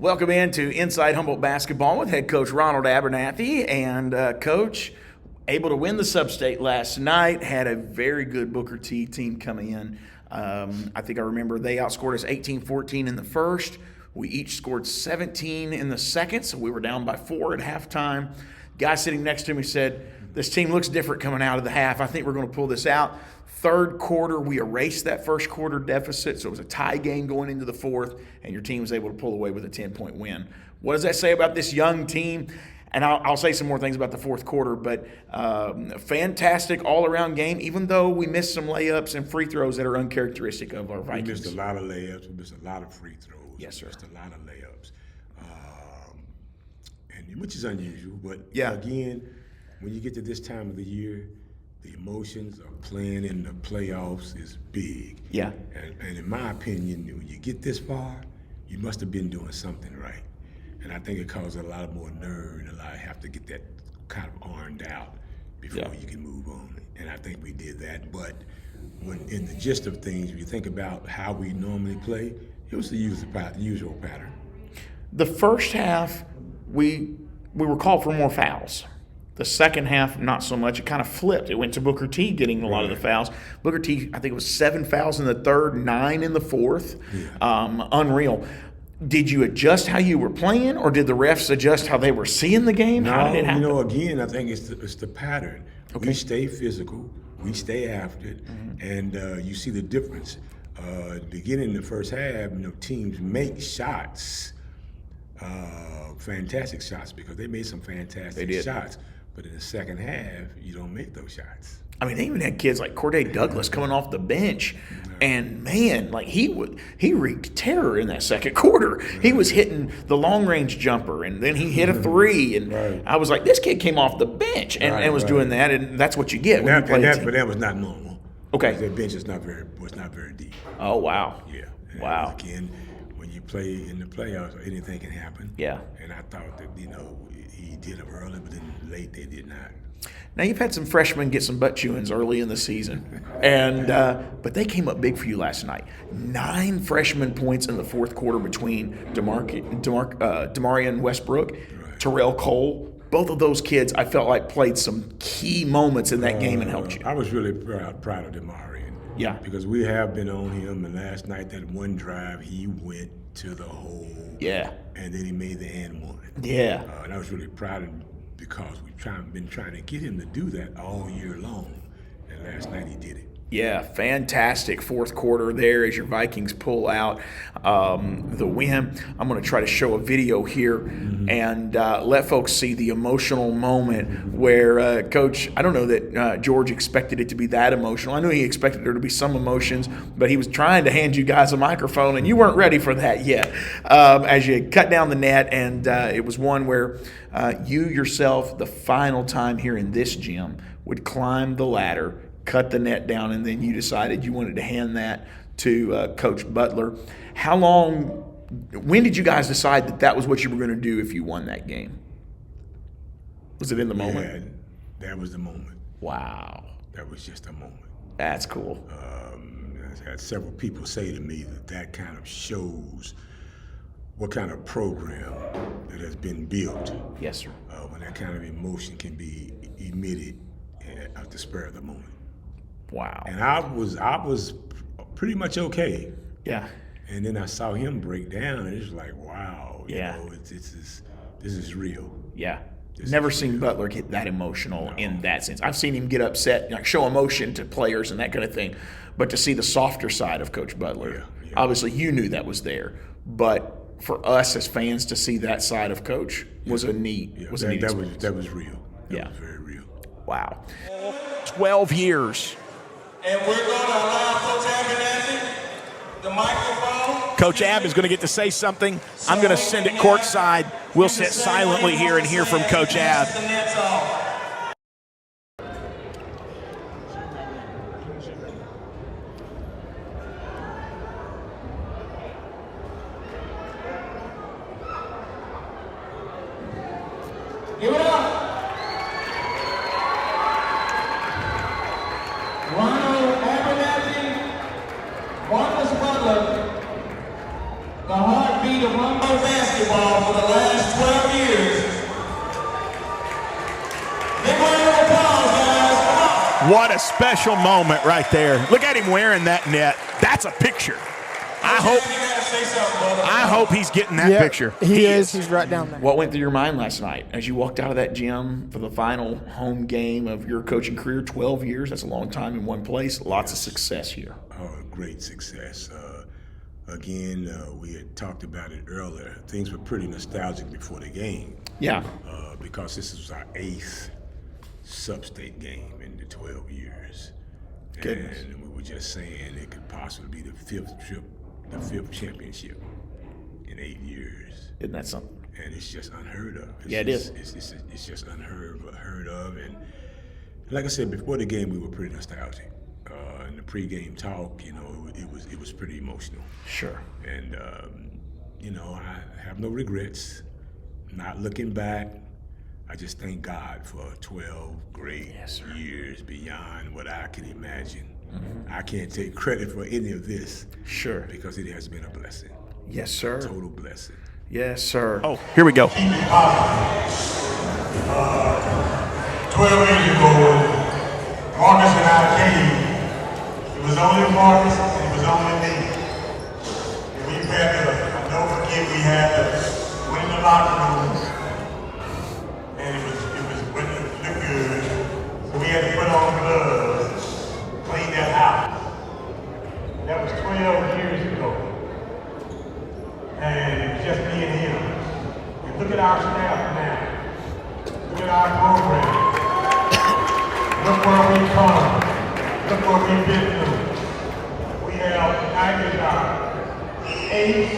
Welcome into Inside Humboldt Basketball with head coach Ronald Abernathy. And coach, able to win the Substate last night, had a very good Booker T team coming in. I think I remember they outscored us 18-14 in the first. We each scored 17 in the second, so we were down by 4 at halftime. Guy sitting next to me said, this team looks different coming out of the half. I think we're going to pull this out. Third quarter, we erased that first quarter deficit, so it was a tie game going into the fourth, and your team was able to pull away with a 10-point win. What does that say about this young team? And I'll say some more things about the fourth quarter, but fantastic all-around game, even though we missed some layups and free throws that are uncharacteristic of our Vikings. We missed a lot of layups. We missed a lot of free throws. Yes, sir. We missed a lot of layups, and which is unusual. But yeah, again, when you get to this time of the year, the emotions of playing in the playoffs is big. Yeah. And in my opinion, when you get this far, you must have been doing something right. And I think it causes a lot more nerve and have to get that kind of ironed out before you can move on. And I think we did that. But when in the gist of things, if you think about how we normally play, it was the usual pattern. The first half, we were called for more fouls. The second half, not so much. It kind of flipped. It went to Booker T getting a lot of the fouls. Booker T, I think it was 7 fouls in the third, 9 in the fourth. Yeah. Unreal. Did you adjust how you were playing, or did the refs adjust how they were seeing the game? No, how did it happen? Again, I think it's the pattern. Okay. We stay physical. We stay after it. Mm-hmm. And you see the difference. Beginning the first half, teams make shots, fantastic shots, because they made some fantastic shots. But in the second half, you don't make those shots. I mean, they even had kids like Corday Douglas coming off the bench, and man, like he wreaked terror in that second quarter. He was hitting the long range jumper, and then he hit a three, and I was like, this kid came off the bench and was doing that, and that's what you get when you play a team. But that was not normal. Okay, that bench was not very deep. Oh wow. Yeah. And wow. Again, when you play in the playoffs, anything can happen. Yeah. And I thought that he did them early, but then late they did not. Now, you've had some freshmen get some butt chewings early in the season, and but they came up big for you last night. 9 freshman points in the fourth quarter between Demarion Westbrook, Terrell Cole. Both of those kids, I felt like, played some key moments in that game and helped you. I was really proud of Demarion. Yeah. Because we have been on him, and last night, that one drive, he went to the hole. Yeah. And then he made the and one. Yeah. And I was really proud of him, because we've been trying to get him to do that all year long, and last night he did it. Yeah, fantastic fourth quarter there as your Vikings pull out the win. I'm going to try to show a video here and let folks see the emotional moment where, Coach, I don't know that George expected it to be that emotional. I knew he expected there to be some emotions, but he was trying to hand you guys a microphone, and you weren't ready for that yet. As you cut down the net, and it was one where you yourself, the final time here in this gym, would climb the ladder, cut the net down, and then you decided you wanted to hand that to Coach Butler. When did you guys decide that was what you were going to do if you won that game? Was it in the moment? That was the moment. Wow. That was just a moment. That's cool. I've had several people say to me that kind of shows what kind of program that has been built. Yes, sir. When that kind of emotion can be emitted at the spur of the moment. Wow. And I was pretty much okay. Yeah. And then I saw him break down, and it was like, wow. Yeah. This is real. Yeah. Never seen Butler get that emotional in that sense. I've seen him get upset, like show emotion to players and that kind of thing. But to see the softer side of Coach Butler, obviously you knew that was there. But for us as fans to see that side of Coach was a neat experience. That was real. That was very real. Wow. 12 years. And we're going to allow Coach Abernathy the microphone. Coach Ab is going to get to say something. I'm going to send it courtside. We'll sit silently here and hear from Coach Ab. Give it up. Ronald Abernathy, Marcus Butler, the heartbeat of Humboldt basketball. last 12 years. Big round of applause, guys. Come on. What a special moment right there. Look at him wearing that net. That's a picture. You gotta say something, brother. I hope he's getting that picture. He is. He's right down there. What went through your mind last night as you walked out of that gym for the final home game of your coaching career? 12 years, that's a long time in one place. Lots of success here. Oh, great success. Again, we had talked about it earlier. Things were pretty nostalgic before the game. Yeah. Because this was our 8th Substate game in the 12 years. Goodness. And we were just saying it could possibly be the 5th championship in 8 years. Isn't that something? And it's just unheard of. It is. It's just unheard of. And like I said, before the game, we were pretty nostalgic. In the pregame talk, it was pretty emotional. Sure. And I have no regrets. Not looking back, I just thank God for 12 great years beyond what I can imagine. Mm-hmm. I can't take credit for any of this. Sure. Because it has been a blessing. Yes, sir. Total blessing. Yes, sir. Oh, here we go. 12 years ago, Marcus and I came. It was only Marcus and it was only me. And we had to, don't forget, we had to win the locker room. And it wouldn't look good. So we had to put on gloves, clean that house. That was 12 years ago. And it was just me and him. And look at our staff now. Look at our program. Look where we come. Look what we've been through. We have united our 8th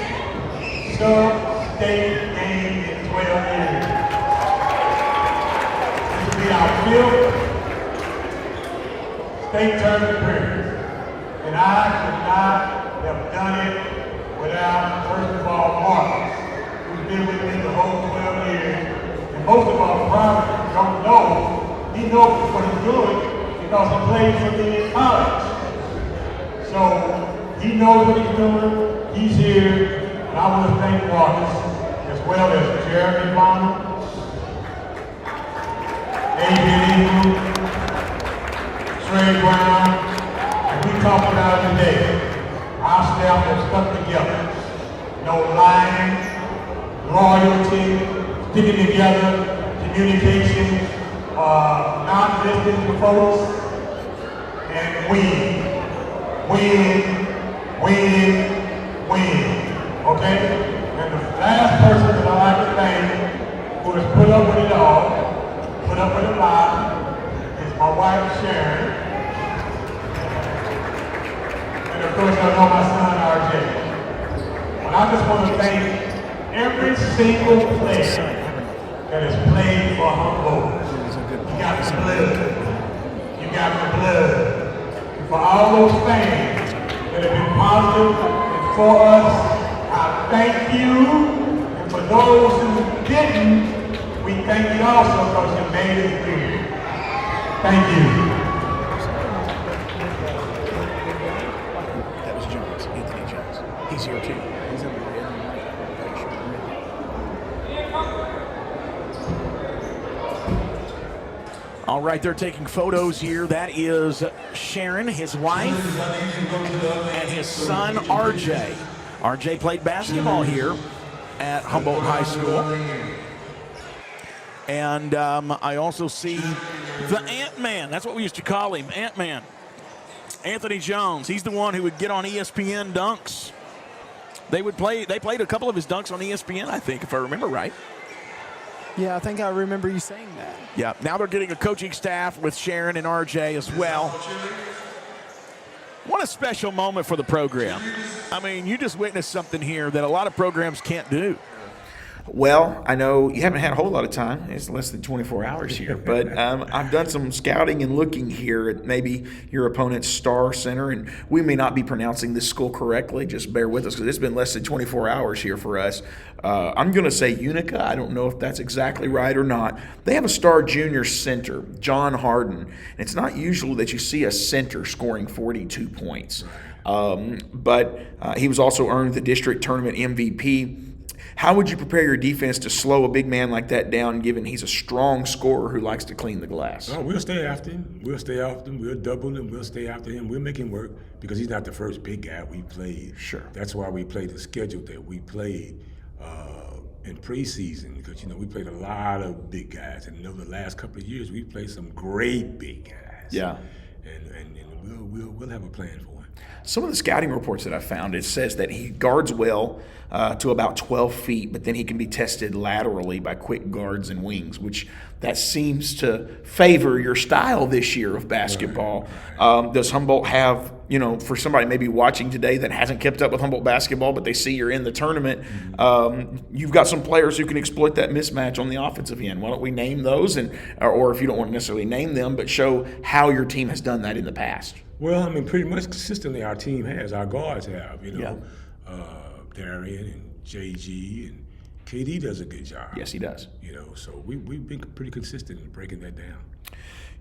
Substate game in 12 years. This will be our 5th state tournament appearance. And I could not have done it without, first of all, Marcus, who's been with me the whole 12 years. And most of our probably don't know, he knows what he's doing because he played for me in college. So he knows what he's doing, he's here, and I want to thank Marcus, as well as Jeremy Bonner, A.B. Trey Brown, and we talked about it today. Our staff has stuck together. No lying, loyalty, sticking together, communication, not listening to folks, and win. Okay? And the last person that I like to thank who has put up with it all, put up with a lot, is my wife Sharon. And of course I know my son RJ. But I just want to thank every single player that has played for Humboldt. You got the blood. You got the blood. For all those fans that have been positive and for us, I thank you. And for those who didn't, we thank you also because you made it clear. Thank you. That was Jones, Anthony Jones. He's here too. He's over there. All right, they're taking photos here. That is Sharon, his wife, and his son, RJ. RJ played basketball here at Humboldt High School. And I also see the Ant-Man. That's what we used to call him, Ant-Man. Anthony Jones. He's the one who would get on ESPN dunks. They played a couple of his dunks on ESPN, I think, if I remember right. Yeah, I think I remember you saying that. Yeah, now they're getting a coaching staff with Sharon and RJ as well. What a special moment for the program. I mean, you just witnessed something here that a lot of programs can't do. Well, I know you haven't had a whole lot of time. It's less than 24 hours here. But I've done some scouting and looking here at maybe your opponent's Star Center. And we may not be pronouncing this school correctly. Just bear with us because it's been less than 24 hours here for us. I'm going to say Unica. I don't know if that's exactly right or not. They have a Star Junior center, John Harden. And it's not usual that you see a center scoring 42 points. But he was also earned the district tournament MVP. How would you prepare your defense to slow a big man like that down, given he's a strong scorer who likes to clean the glass? Oh, we'll stay after him. We'll stay after him. We'll double him. We'll stay after him. We'll make him work because he's not the first big guy we played. Sure. That's why we played the schedule that we played in preseason because, we played a lot of big guys. And the last couple of years, we played some great big guys. Yeah. And we'll have a plan for him. Some of the scouting reports that I found, it says that he guards well to about 12 feet, but then he can be tested laterally by quick guards and wings, which that seems to favor your style this year of basketball. Right. Does Humboldt have, for somebody maybe watching today that hasn't kept up with Humboldt basketball, but they see you're in the tournament, you've got some players who can exploit that mismatch on the offensive end. Why don't we name those, or if you don't want to necessarily name them, but show how your team has done that in the past? Well, pretty much consistently our team has. Our guards have, Darian and JG and KD does a good job. Yes, he does. So we've been pretty consistent in breaking that down.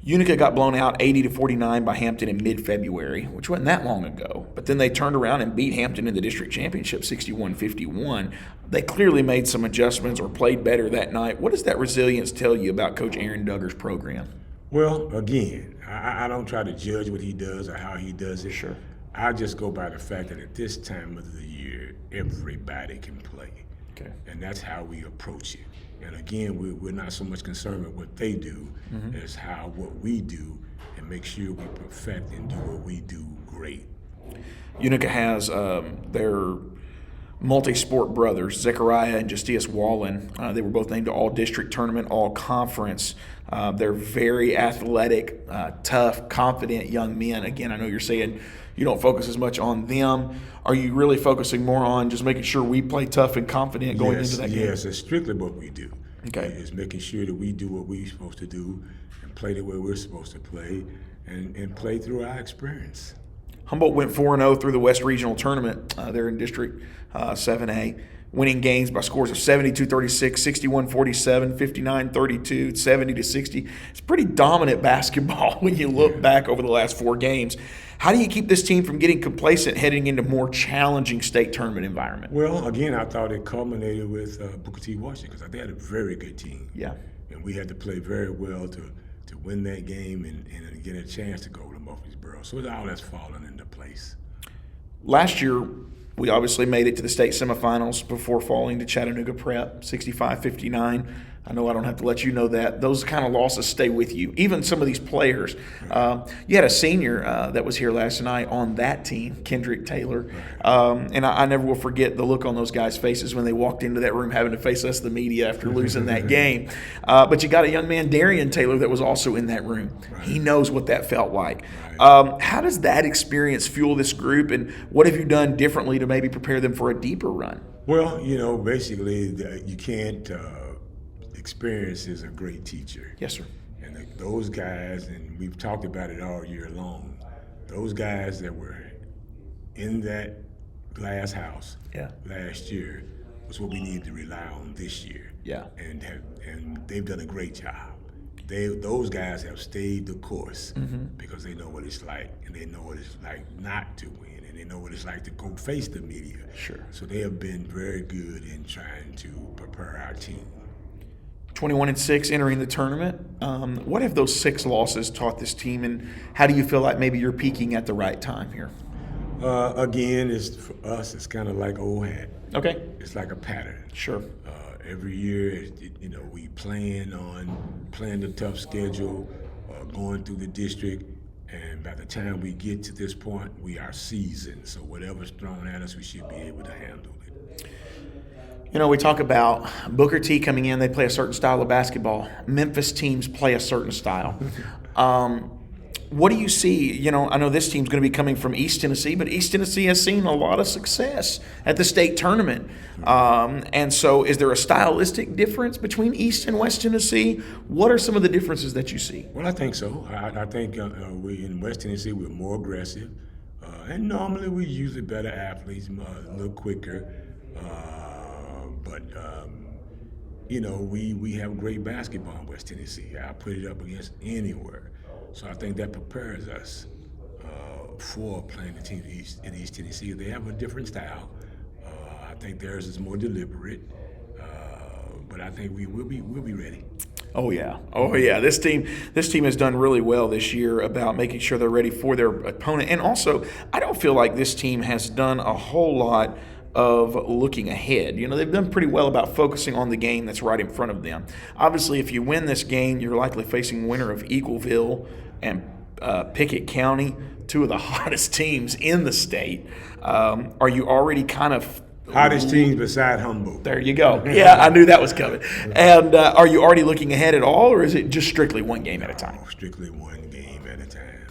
Utica got blown out 80-49 by Hampton in mid-February, which wasn't that long ago. But then they turned around and beat Hampton in the district championship 61-51. They clearly made some adjustments or played better that night. What does that resilience tell you about Coach Aaron Duggar's program? Well, again, I don't try to judge what he does or how he does it. Sure. I just go by the fact that at this time of the year, everybody can play. Okay. And that's how we approach it. And again, we're not so much concerned with what they do as what we do and make sure we perfect and do what we do great. Utica has their multi-sport brothers, Zechariah and Justice Wallen. They were both named to all-district tournament, all-conference. They're very athletic, tough, confident young men. Again, I know you're saying you don't focus as much on them. Are you really focusing more on just making sure we play tough and confident going into that game? Yes, it's strictly what we do. Okay. It's making sure that we do what we're supposed to do and play the way we're supposed to play and play through our experience. Humboldt went 4-0 through the West Regional Tournament. They're in District 7A, winning games by scores of 72-36, 61-47, 59-32, 70-60. It's pretty dominant basketball when you look back over the last 4 games. How do you keep this team from getting complacent heading into more challenging state tournament environment? Well, again, I thought it culminated with Booker T. Washington because they had a very good team. Yeah. And we had to play very well to win that game and get a chance to go to Murfreesboro. So all that's fallen into place. Last year, we obviously made it to the state semifinals before falling to Chattanooga Prep, 65-59. I know I don't have to let you know that. Those kind of losses stay with you. Even some of these players. You had a senior that was here last night on that team, Kendrick Taylor. And I never will forget the look on those guys' faces when they walked into that room having to face us, the media, after losing that game. But you got a young man, Darian Taylor, that was also in that room. Right. He knows what that felt like. Right. How does that experience fuel this group, and what have you done differently to maybe prepare them for a deeper run? Well, basically you can't experience is a great teacher. Yes, sir. And those guys, and we've talked about it all year long, those guys that were in that glass house last year was what we need to rely on this year. Yeah. And they've done a great job. Those guys have stayed the course because they know what it's like, and they know what it's like not to win, and they know what it's like to go face the media. Sure. So they have been very good in trying to prepare our team. 21-6 entering the tournament. What have those 6 losses taught this team, and how do you feel like maybe you're peaking at the right time here? Again, for us, it's kind of like old hat. Okay. It's like a pattern. Sure. Every year, we plan the tough schedule, going through the district, and by the time we get to this point, we are seasoned. So whatever's thrown at us, we should be able to handle it. We talk about Booker T coming in, they play a certain style of basketball. Memphis teams play a certain style. What do you see? I know this team's going to be coming from East Tennessee, but East Tennessee has seen a lot of success at the state tournament. And so is there a stylistic difference between East and West Tennessee? What are some of the differences that you see? Well, I think so. I think we in West Tennessee, we're more aggressive. And normally we usually better athletes, a little quicker. But we have great basketball in West Tennessee. I put it up against anywhere. So I think that prepares us for playing the team in East Tennessee. They have a different style. I think theirs is more deliberate, but I think we'll be ready. Oh yeah. This team has done really well this year about making sure they're ready for their opponent. And also, I don't feel like this team has done a whole lot of looking ahead. You know, they've done pretty well about focusing on the game that's right in front of them. Obviously, if you win this game, you're likely facing the winner of Eagleville and Pickett County, two of the hottest teams in the state. Are you already kind of Hottest teams beside Humboldt. There you go. Yeah, I knew that was coming. And are you already looking ahead at all, or is it just strictly one game at a time? Strictly one game at a time.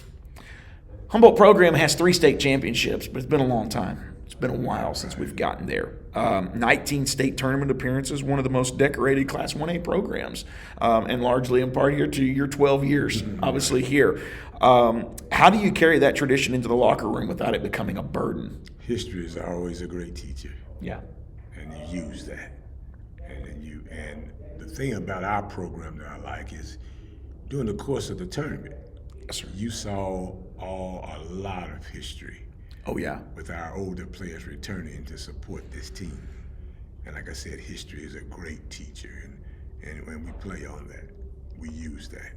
Humboldt program has 3 state championships, but it's been a long time. It's been a while since we've gotten there. 19 state tournament appearances, one of the most decorated Class 1A programs, and largely in part here to your 12 years, obviously here. How do you carry that tradition into the locker room without it becoming a burden? History is always a great teacher. Yeah. And you use that. And the thing about our program that I like is during the course of the tournament, yes, sir, you saw a lot of history. Oh, yeah. With our older players returning to support this team. And like I said, history is a great teacher. And when we play on that, we use that.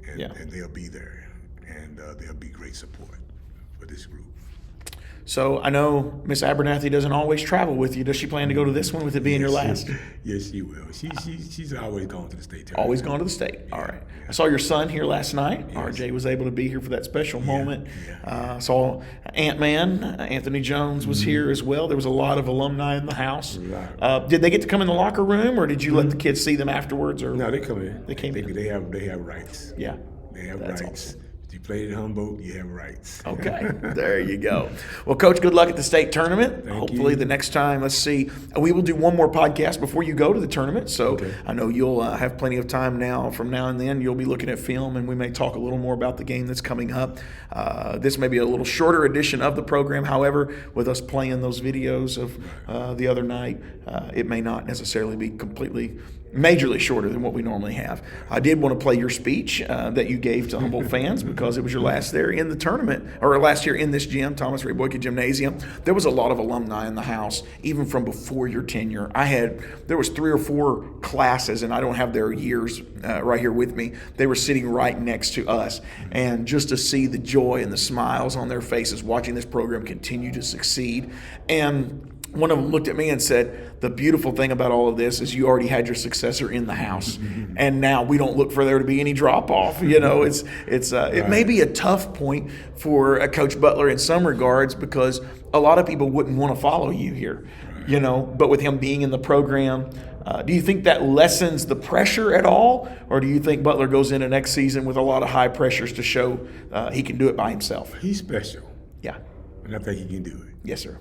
And they'll be there. And they'll be great support for this group. So I know Miss Abernathy doesn't always travel with you. Does she plan to go to this one with it being your last? Yes, she will. She's always gone to the state tournament. Always gone to the state. Yeah, all right. Yeah. I saw your son here last night. Yes. RJ was able to be here for that special moment. Yeah. Saw Ant-Man, Anthony Jones was here as well. There was a lot of alumni in the house. Did they get to come in the locker room, or did you let the kids see them afterwards? Or No, they come in. They came in. They have rights. Yeah. They have That's rights. awesome. If you played at Humboldt, you have rights. Okay, there you go. Well, Coach, good luck at the state tournament. Thank Hopefully you. the next time, let's see, we will do one more podcast before you go to the tournament. So Okay. I know you'll have plenty of time now. From now and then, you'll be looking at film, and we may talk a little more about the game that's coming up. This may be a little shorter edition of the program. However, with us playing those videos of the other night, it may not necessarily be majorly shorter than what we normally have. I did want to play your speech that you gave to Humboldt fans because it was your last there in the tournament, or last year in this gym, Thomas Ray Boykin Gymnasium. There was a lot of alumni in the house, even from before your tenure. There was 3 or 4 classes, and I don't have their years right here with me. They were sitting right next to us, and just to see the joy and the smiles on their faces watching this program continue to succeed. And one of them looked at me and said, the beautiful thing about all of this is you already had your successor in the house, and now we don't look for there to be any drop-off. You know, it may be a tough point for Coach Butler in some regards because a lot of people wouldn't want to follow you here, you know, but with him being in the program, do you think that lessens the pressure at all, or do you think Butler goes into next season with a lot of high pressures to show he can do it by himself? He's special. Yeah. And I think he can do it. Yes, sir.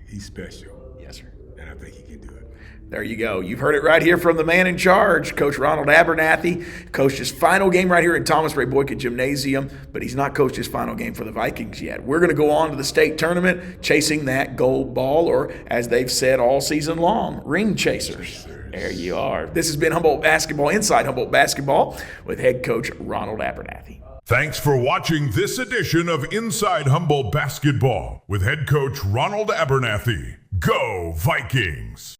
He's special. Yes, sir. And I think he can do it. There you go. You've heard it right here from the man in charge, Coach Ronald Abernathy. Coached his final game right here in Thomas Ray Boykin Gymnasium, but he's not coached his final game for the Vikings yet. We're going to go on to the state tournament chasing that gold ball, or as they've said all season long, ring chasers. There you are. This has been Humboldt Basketball, Inside Humboldt Basketball, with head coach Ronald Abernathy. Thanks for watching this edition of Inside Humboldt Basketball with head coach Ronald Abernathy. Go Vikings!